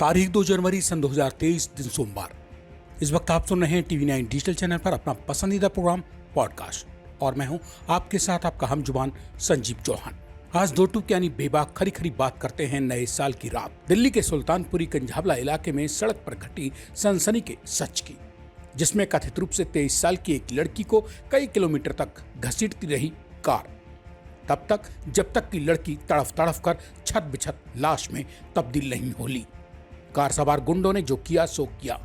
तारीख 2 जनवरी सन 2023 दिन सोमवार। इस वक्त आप सुन रहे हैं टीवी 9 डिजिटल चैनल पर अपना पसंदीदा प्रोग्राम पॉडकास्ट और मैं हूं आपके साथ आपका हम जुबान संजीव चौहान। आज दो टूक यानी बेबाक खरी खरी बात करते हैं नए साल की रात दिल्ली के सुल्तानपुरी कंझावला इलाके में सड़क पर घटी सनसनी के सच की, जिसमें कथित रूप से 23 साल की एक लड़की को कई किलोमीटर तक घसीटती रही कार, तब तक जब तक कि लड़की तड़फ तड़फ कर छत बिछत लाश में तब्दील नहीं हो ली। कार सवार गुंडों ने जो किया सो किया।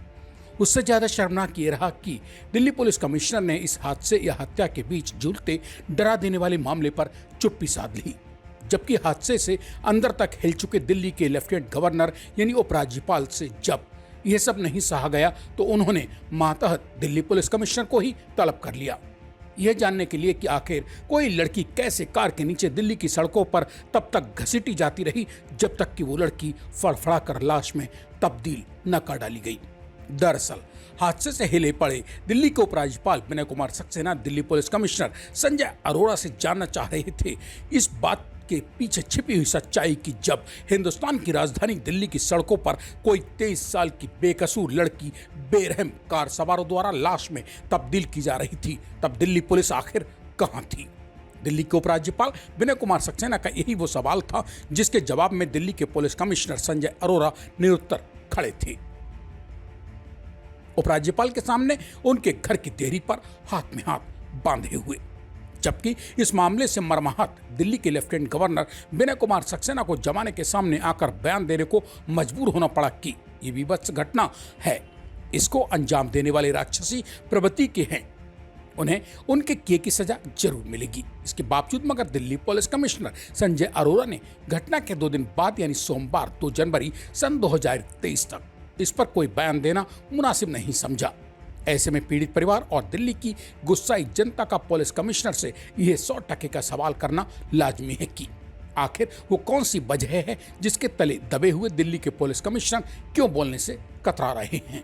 उससे ज्यादा शर्मनाक ये रहा कि दिल्ली पुलिस कमिश्नर ने इस हादसे या हत्या के बीच झूलते डरा देने वाले मामले पर चुप्पी साध ली, जबकि हादसे से अंदर तक हिल चुके दिल्ली के लेफ्टिनेंट गवर्नर यानी उपराज्यपाल से जब यह सब नहीं सहा गया तो उन्होंने मातहत दिल्ली पुलिस कमिश्नर को ही तलब कर लिया, यह जानने के लिए कि आखिर कोई लड़की कैसे कार के नीचे दिल्ली की सड़कों पर तब तक घसीटी जाती रही जब तक कि वो लड़की फड़फड़ा कर लाश में तब्दील न कर डाली गई। दरअसल हादसे से हिले पड़े दिल्ली के उपराज्यपाल विनय कुमार सक्सेना दिल्ली पुलिस कमिश्नर संजय अरोड़ा से जानना चाह रहे थे इस बात के पीछे छिपी हुई सच्चाई की जब हिंदुस्तान की राजधानी दिल्ली की सड़कों पर कोई 23 साल की बेकसूर लड़की बेरहम कार सवारों द्वारा लाश में तब्दील की जा रही थी, तब दिल्ली पुलिस आखिर कहां थी। दिल्ली के उपराज्यपाल विनय कुमार सक्सेना का यही वो सवाल था जिसके जवाब में दिल्ली के पुलिस कमिश्नर संजय अरोड़ा निरुत्तर खड़े थे। उपराज्यपाल के सामने उनके घर की देहरी पर हाथ में हाथ बांधे हुए, जबकि इस मामले से मर्माहत दिल्ली के लेफ्टिनेंट गवर्नर विनय कुमार सक्सेना को जमाने के सामने आकर बयान देने को मजबूर होना पड़ा कि ये विभत्स घटना है, इसको अंजाम देने वाले राक्षसी प्रवृत्ति के हैं, उन्हें उनके किए की सजा जरूर मिलेगी। इसके बावजूद मगर दिल्ली पुलिस कमिश्नर संजय अरोड़ा ने घटना के 2 दिन बाद यानी सोमवार 2 जनवरी सन 2023 तक इस पर कोई बयान देना मुनासिब नहीं समझा। ऐसे में पीड़ित परिवार और दिल्ली की गुस्साई जनता का पुलिस कमिश्नर से यह 100% का सवाल करना लाजमी है कि आखिर वो कौन सी वजह है जिसके तले दबे हुए दिल्ली के पुलिस कमिश्नर क्यों बोलने से कतरा रहे हैं।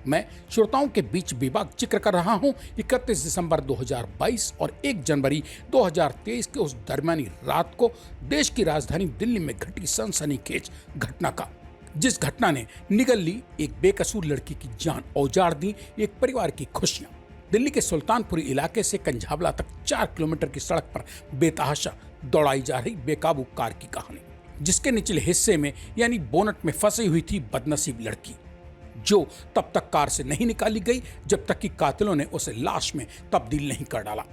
मैं श्रोताओं के बीच बेबाक जिक्र कर रहा हूं 31 दिसंबर 2022 और 1 जनवरी 2023 के उस दरमियानी रात को देश की राजधानी दिल्ली में घटी सनसनीखेज घटना का, जिस घटना ने निगल ली एक बेकसूर लड़की की जान और उजाड़ दी एक परिवार की खुशियां। दिल्ली के सुल्तानपुरी इलाके से कंझावला तक 4 किलोमीटर की सड़क पर बेतहाशा दौड़ाई जा रही बेकाबू कार की कहानी, जिसके निचले हिस्से में यानी बोनट में फंसी हुई थी बदनसीब लड़की, जो तब तक कार से नहीं निकाली गई जब तक कि कातिलों ने उसे लाश में तब्दील नहीं कर डाला।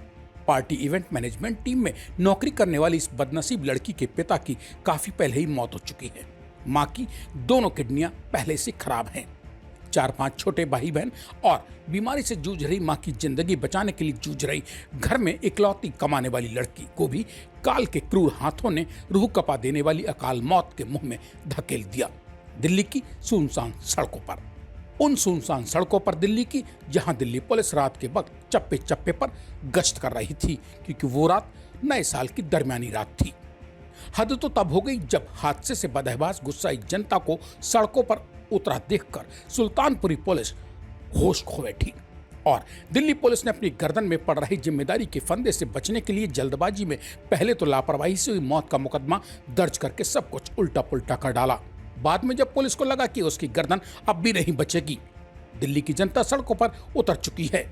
पार्टी इवेंट मैनेजमेंट टीम में नौकरी करने वाली इस बदनसीब लड़की के पिता की काफी पहले ही मौत हो चुकी है। मां की दोनों किडनियां पहले से खराब हैं। 4-5 छोटे भाई बहन और बीमारी से जूझ रही मां की जिंदगी बचाने के लिए जूझ रही घर में इकलौती कमाने वाली लड़की को भी काल के क्रूर हाथों ने रूह कपा देने वाली अकाल मौत के मुंह में धकेल दिया। दिल्ली की सुनसान सड़कों पर, उन सुनसान सड़कों पर दिल्ली की, जहां दिल्ली पुलिस रात के वक्त चप्पे चप्पे पर गश्त कर रही थी, क्योंकि वो रात नए साल की दरमियानी रात थी। हद तो तब हो गई जब हादसे से बदहवास गुस्साई जनता को सड़कों पर उतरा देखकर सुल्तानपुरी पुलिस होश खो बैठी और दिल्ली पुलिस ने अपनी गर्दन में पड़ रही जिम्मेदारी के फंदे से बचने के लिए जल्दबाजी में पहले तो लापरवाही से हुई मौत का मुकदमा दर्ज करके सब कुछ उल्टा पुल्टा कर डाला। बाद में जब पुलिस को लगा कि उसकी गर्दन अब भी नहीं बचेगी, दिल्ली की जनता सड़कों पर उतर चुकी है,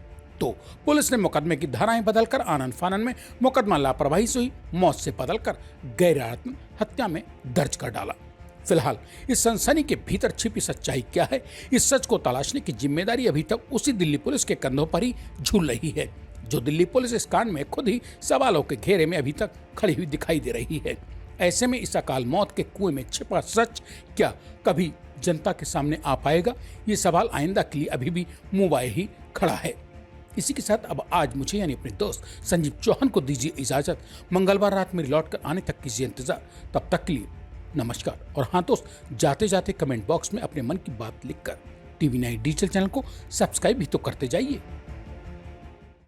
तो पुलिस ने मुकदमे की धाराएं बदलकर आनन फानन में मुकदमा लापरवाही से हुई मौत से बदलकर गैरइरादतन हत्या में दर्ज कर डाला। फिलहाल इस सनसनी के भीतर छिपी सच्चाई क्या है, इस सच को तलाशने की जिम्मेदारी अभी तक उसी दिल्ली पुलिस के कंधों पर ही झूल रही है, जो दिल्ली पुलिस इस कांड में खुद ही सवालों के घेरे में अभी तक खड़ी हुई दिखाई दे रही है। ऐसे में इस अकाल मौत के कुएं में छिपा सच क्या कभी जनता के सामने आ पाएगा, ये सवाल आइंदा के लिए अभी भी मुंह ही खड़ा है। इसी के साथ अब आज मुझे यानी अपने दोस्त संजीव चौहान को दीजिए इजाजत। मंगलवार रात मेरी लौट कर आने तक कीजिए इंतजार। तब तक के लिए नमस्कार। और हाँ दोस्त, जाते जाते कमेंट बॉक्स में अपने मन की बात लिखकर टीवी 9 डिजिटल चैनल को सब्सक्राइब भी तो करते जाइए।